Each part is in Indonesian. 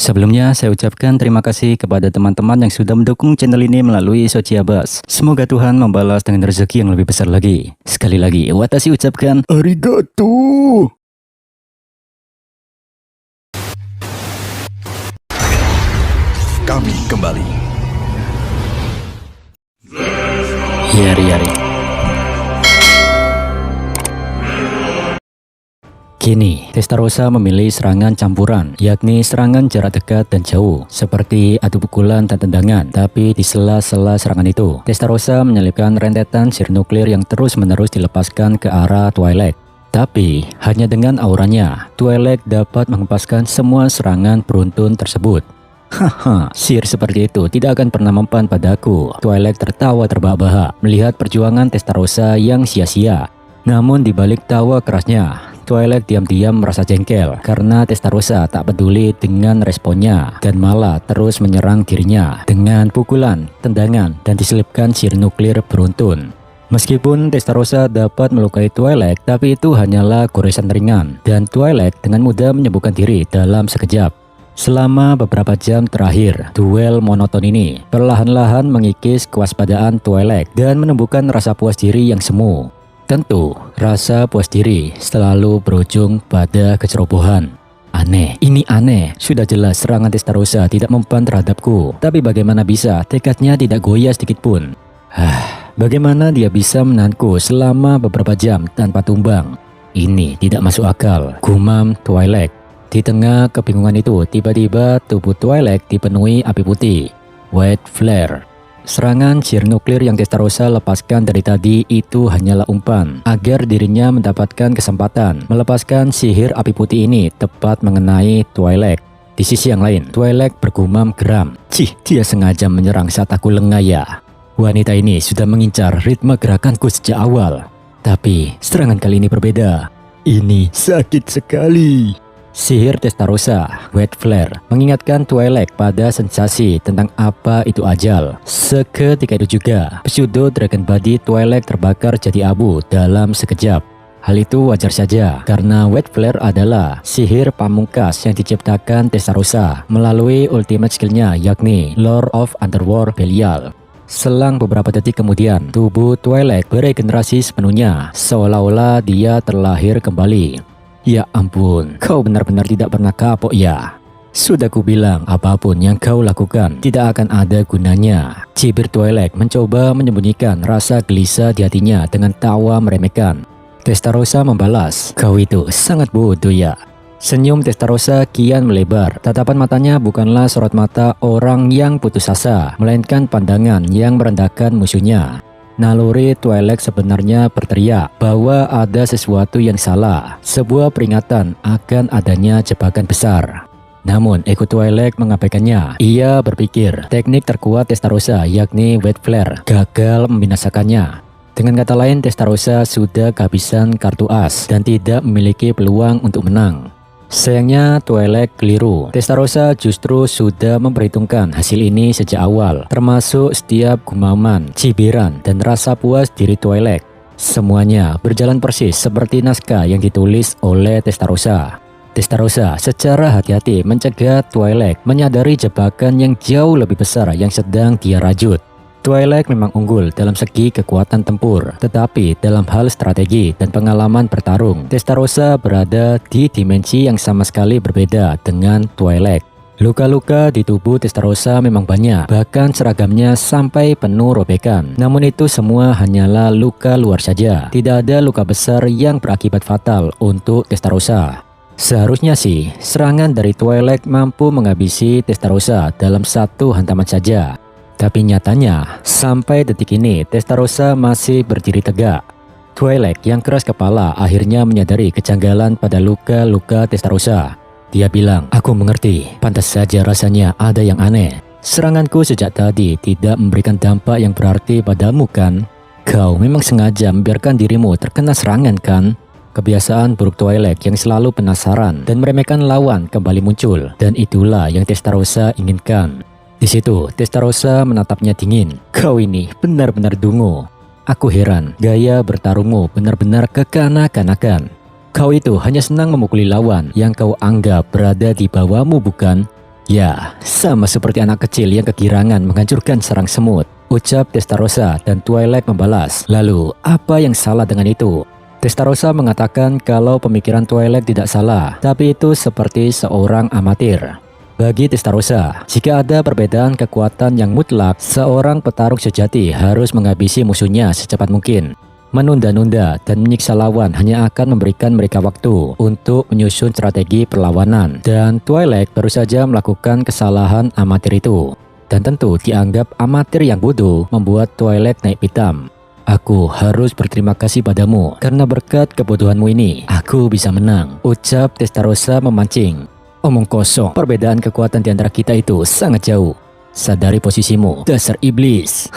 Sebelumnya, saya ucapkan terima kasih kepada teman-teman yang sudah mendukung channel ini melalui Sociabas. Semoga Tuhan membalas dengan rezeki yang lebih besar lagi. Sekali lagi, Watashi ucapkan arigato. Kami kembali. Yari. Kini, Testarossa memilih serangan campuran, yakni serangan jarak dekat dan jauh, seperti adu pukulan dan tendangan. Tapi di sela-sela serangan itu, Testarossa menyelipkan rentetan sihir nuklir yang terus-menerus dilepaskan ke arah Twi'lek. Tapi, hanya dengan auranya, Twi'lek dapat menghempaskan semua serangan beruntun tersebut. Haha, sihir seperti itu tidak akan pernah mempan padaku. Twi'lek tertawa terbahak-bahak melihat perjuangan Testarossa yang sia-sia. Namun di balik tawa kerasnya, Twi'lek diam-diam merasa jengkel karena Testarossa tak peduli dengan responnya dan malah terus menyerang dirinya dengan pukulan, tendangan, dan diselipkan sihir nuklir beruntun. Meskipun Testarossa dapat melukai Twi'lek, tapi itu hanyalah goresan ringan dan Twi'lek dengan mudah menyembuhkan diri dalam sekejap. Selama beberapa jam terakhir, duel monoton ini perlahan-lahan mengikis kewaspadaan Twi'lek dan menumbuhkan rasa puas diri yang semu. Tentu, rasa puas diri selalu berujung pada kecerobohan. Aneh, ini aneh. Sudah jelas serangan Testarossa tidak mempan terhadapku. Tapi bagaimana bisa tekadnya tidak goyah sedikit pun? Bagaimana dia bisa menahanku selama beberapa jam tanpa tumbang? Ini tidak masuk akal, gumam Twi'lek. Di tengah kebingungan itu, tiba-tiba tubuh Twi'lek dipenuhi api putih. White Flare. Serangan sihir nuklir yang Testarossa lepaskan dari tadi itu hanyalah umpan agar dirinya mendapatkan kesempatan melepaskan sihir api putih ini tepat mengenai Twi'lek. Di sisi yang lain, Twi'lek bergumam geram. Dia sengaja menyerang saat aku lengah ya. Wanita ini sudah mengincar ritme gerakanku sejak awal. Tapi serangan kali ini berbeda. Ini sakit sekali. Sihir Testarossa, White Flare, mengingatkan Twi'lek pada sensasi tentang apa itu ajal. Seketika itu juga, pseudo Dragon Body Twi'lek terbakar jadi abu dalam sekejap. Hal itu wajar saja, karena White Flare adalah sihir pamungkas yang diciptakan Testarossa melalui ultimate skillnya, yakni Lord of Underworld Belial. Selang beberapa detik kemudian, tubuh Twi'lek beregenerasi sepenuhnya, seolah-olah dia terlahir kembali. Ya ampun, kau benar-benar tidak pernah kapok ya. Sudah kubilang, apapun yang kau lakukan tidak akan ada gunanya. Cibir Twi'lek mencoba menyembunyikan rasa gelisah di hatinya dengan tawa meremehkan. Testarossa membalas, kau itu sangat bodoh ya. Senyum Testarossa kian melebar. Tatapan matanya bukanlah sorot mata orang yang putus asa, melainkan pandangan yang merendahkan musuhnya. Naluri Twi'lek sebenarnya berteriak bahwa ada sesuatu yang salah, sebuah peringatan akan adanya jebakan besar. Namun ego Twi'lek mengabaikannya. Ia berpikir teknik terkuat Testarossa, yakni White Flare, gagal membinasakannya. Dengan kata lain, Testarossa sudah kehabisan kartu as dan tidak memiliki peluang untuk menang. Sayangnya Twi'lek keliru. Testarossa justru sudah memperhitungkan hasil ini sejak awal, termasuk setiap gumaman, cibiran, dan rasa puas diri Twi'lek. Semuanya berjalan persis seperti naskah yang ditulis oleh Testarossa. Testarossa secara hati-hati mencegah Twi'lek menyadari jebakan yang jauh lebih besar yang sedang dia rajut. Twi'lek memang unggul dalam segi kekuatan tempur, tetapi dalam hal strategi dan pengalaman bertarung, Testarossa berada di dimensi yang sama sekali berbeda dengan Twi'lek. Luka-luka di tubuh Testarossa memang banyak, bahkan seragamnya sampai penuh robekan. Namun itu semua hanyalah luka luar saja, tidak ada luka besar yang berakibat fatal untuk Testarossa. Seharusnya sih, serangan dari Twi'lek mampu menghabisi Testarossa dalam satu hantaman saja. Tapi nyatanya, sampai detik ini Testarossa masih berdiri tegak. Twi'lek yang keras kepala akhirnya menyadari kejanggalan pada luka-luka Testarossa. Dia bilang, aku mengerti, pantas saja rasanya ada yang aneh. Seranganku sejak tadi tidak memberikan dampak yang berarti padamu kan? Kau memang sengaja membiarkan dirimu terkena serangan kan? Kebiasaan buruk Twi'lek yang selalu penasaran dan meremehkan lawan kembali muncul. Dan itulah yang Testarossa inginkan. Di situ, Testarossa menatapnya dingin. Kau ini benar-benar dungu. Aku heran, gaya bertarungmu benar-benar kekanak-kanakan. Kau itu hanya senang memukuli lawan yang kau anggap berada di bawahmu bukan? Ya, sama seperti anak kecil yang kegirangan menghancurkan sarang semut, ucap Testarossa, dan Twilight membalas. Lalu, apa yang salah dengan itu? Testarossa mengatakan kalau pemikiran Twilight tidak salah, tapi itu seperti seorang amatir. Bagi Testarossa, jika ada perbedaan kekuatan yang mutlak, seorang petarung sejati harus menghabisi musuhnya secepat mungkin. Menunda-nunda dan menyiksa lawan hanya akan memberikan mereka waktu untuk menyusun strategi perlawanan, dan Twilight baru saja melakukan kesalahan amatir itu. Dan tentu dianggap amatir yang bodoh membuat Twilight naik pitam. Aku harus berterima kasih padamu karena berkat kebodohanmu ini, aku bisa menang, ucap Testarossa memancing. Omong kosong, perbedaan kekuatan di antara kita itu sangat jauh. Sadari posisimu, dasar iblis.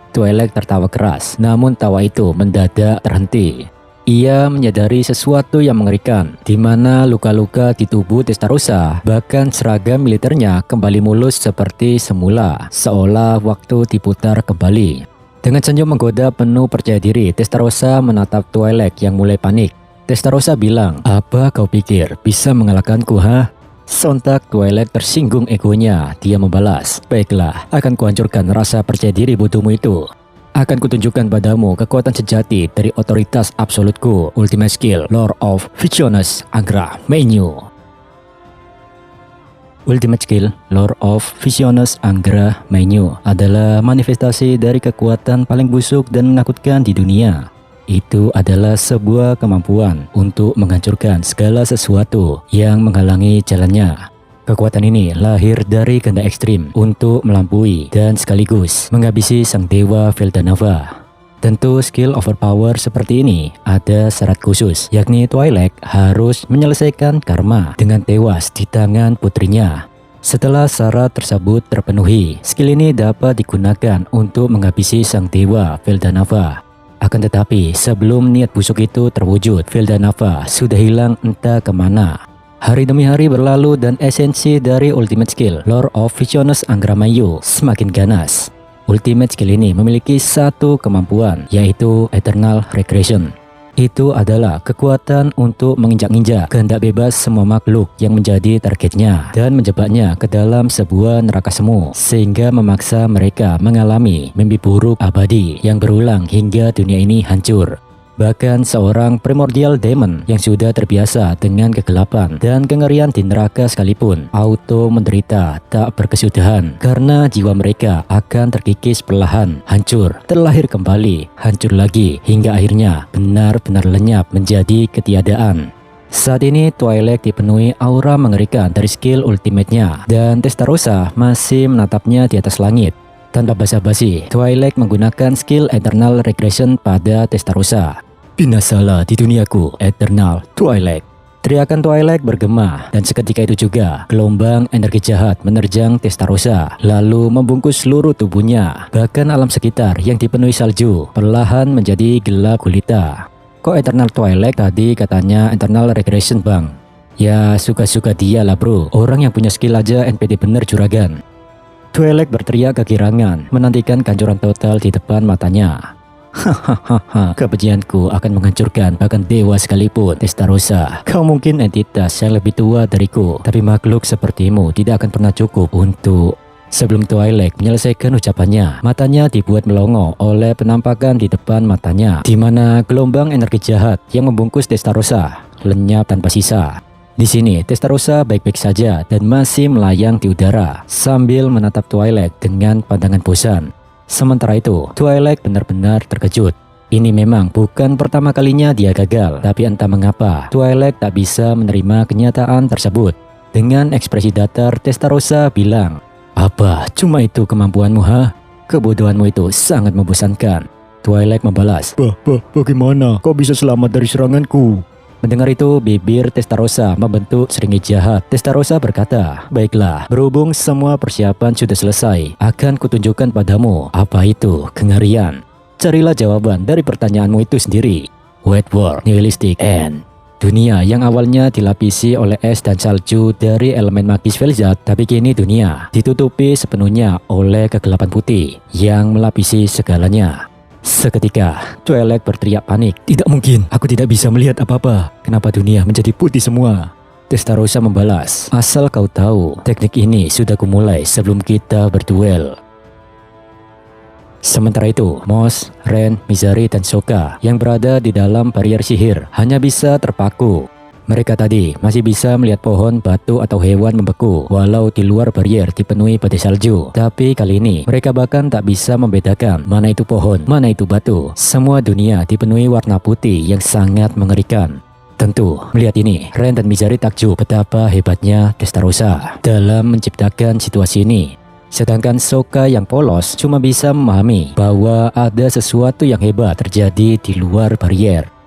Twilight tertawa keras, namun tawa itu mendadak terhenti. Ia menyadari sesuatu yang mengerikan, di mana luka-luka di tubuh Testarossa, bahkan seragam militernya kembali mulus seperti semula, seolah waktu diputar kembali. Dengan senyum menggoda penuh percaya diri, Testarossa menatap Twilight yang mulai panik. Testarossa bilang, "Apa kau pikir bisa mengalahkanku, ha?" Sontak Twilight tersinggung egonya. Dia membalas, "Baiklah, akan kuhancurkan rasa percaya diri bodohmu itu. Akan kutunjukkan padamu kekuatan sejati dari otoritas absolutku, Ultimate Skill, Lord of Visiones Angra Mainyu." Ultimate Skill, Lord of Visiones Angra Mainyu adalah manifestasi dari kekuatan paling busuk dan menakutkan di dunia. Itu adalah sebuah kemampuan untuk menghancurkan segala sesuatu yang menghalangi jalannya. Kekuatan ini lahir dari kehendak ekstrim untuk melampaui dan sekaligus menghabisi sang dewa Veldanava. Tentu skill overpower seperti ini ada syarat khusus, yakni Twilight harus menyelesaikan karma dengan tewas di tangan putrinya. Setelah syarat tersebut terpenuhi, skill ini dapat digunakan untuk menghabisi sang dewa Veldanava. Akan tetapi, sebelum niat busuk itu terwujud, Veldanava sudah hilang entah kemana. Hari demi hari berlalu dan esensi dari Ultimate Skill, Lord of Visiones Angra Mainyu, semakin ganas. Ultimate Skill ini memiliki satu kemampuan, yaitu Eternal Regression. Itu adalah kekuatan untuk menginjak-injak kehendak bebas semua makhluk yang menjadi targetnya dan menjebaknya ke dalam sebuah neraka semu, sehingga memaksa mereka mengalami mimpi buruk abadi yang berulang hingga dunia ini hancur. Bahkan seorang primordial demon yang sudah terbiasa dengan kegelapan dan kengerian di neraka sekalipun auto menderita tak berkesudahan karena jiwa mereka akan terkikis perlahan, hancur, terlahir kembali, hancur lagi, hingga akhirnya benar-benar lenyap menjadi ketiadaan. Saat ini Twilight dipenuhi aura mengerikan dari skill ultimate-nya, dan Testarossa masih menatapnya di atas langit. Tanpa basa-basi, Twilight menggunakan skill Eternal Regression pada Testarossa. "Binasalah di duniaku, Eternal Twilight." Teriakan Twilight bergema, dan seketika itu juga gelombang energi jahat menerjang Testarossa, lalu membungkus seluruh tubuhnya. Bahkan alam sekitar yang dipenuhi salju perlahan menjadi gelap gulita. "Kok Eternal Twilight tadi katanya Eternal Regression, bang?" "Ya suka-suka dia lah bro, orang yang punya skill aja NPD bener juragan." Twilight berteriak kegirangan, menantikan kehancuran total di depan matanya. "Hahaha, kebencianku akan menghancurkan bahkan dewa sekalipun, Testarossa. Kau mungkin entitas yang lebih tua dariku, tapi makhluk sepertimu tidak akan pernah cukup untuk..." Sebelum Twilight menyelesaikan ucapannya, matanya dibuat melongo oleh penampakan di depan matanya, di mana gelombang energi jahat yang membungkus Testarossa lenyap tanpa sisa. Di sini Testarossa baik-baik saja dan masih melayang di udara sambil menatap Twilight dengan pandangan bosan. Sementara itu, Twilight benar-benar terkejut. Ini memang bukan pertama kalinya dia gagal, tapi entah mengapa Twilight tak bisa menerima kenyataan tersebut. Dengan ekspresi datar, Testarossa bilang, "Apa cuma itu kemampuanmu, ha? Kebodohanmu itu sangat membosankan." Twilight membalas, Bagaimana kau bisa selamat dari seranganku?" Mendengar itu, bibir Testarossa membentuk seringgi jahat. Testarossa berkata, "Baiklah, berhubung semua persiapan sudah selesai, akan kutunjukkan padamu apa itu kengerian. Carilah jawaban dari pertanyaanmu itu sendiri. White World, Nihilistic End." Dunia yang awalnya dilapisi oleh es dan salju dari elemen magis Velzat, tapi kini dunia ditutupi sepenuhnya oleh kegelapan putih yang melapisi segalanya. Seketika, Twilight berteriak panik. "Tidak mungkin, aku tidak bisa melihat apa-apa. Kenapa dunia menjadi putih semua?" Testarossa membalas, asal kau tahu, teknik ini sudah kumulai sebelum kita berduel. Sementara itu, Moss, Ren, Mizari, dan Sokka yang berada di dalam barrier sihir hanya bisa terpaku. Mereka tadi masih bisa melihat pohon, batu, atau hewan membeku walau di luar barrier dipenuhi badai salju. Tapi kali ini mereka bahkan tak bisa membedakan mana itu pohon, mana itu batu. Semua dunia dipenuhi warna putih yang sangat mengerikan. Tentu, melihat ini, Ren dan Mizari takjub betapa hebatnya Testarossa dalam menciptakan situasi ini. Sedangkan Sokka yang polos cuma bisa memahami bahwa ada sesuatu yang hebat terjadi di luar barrier.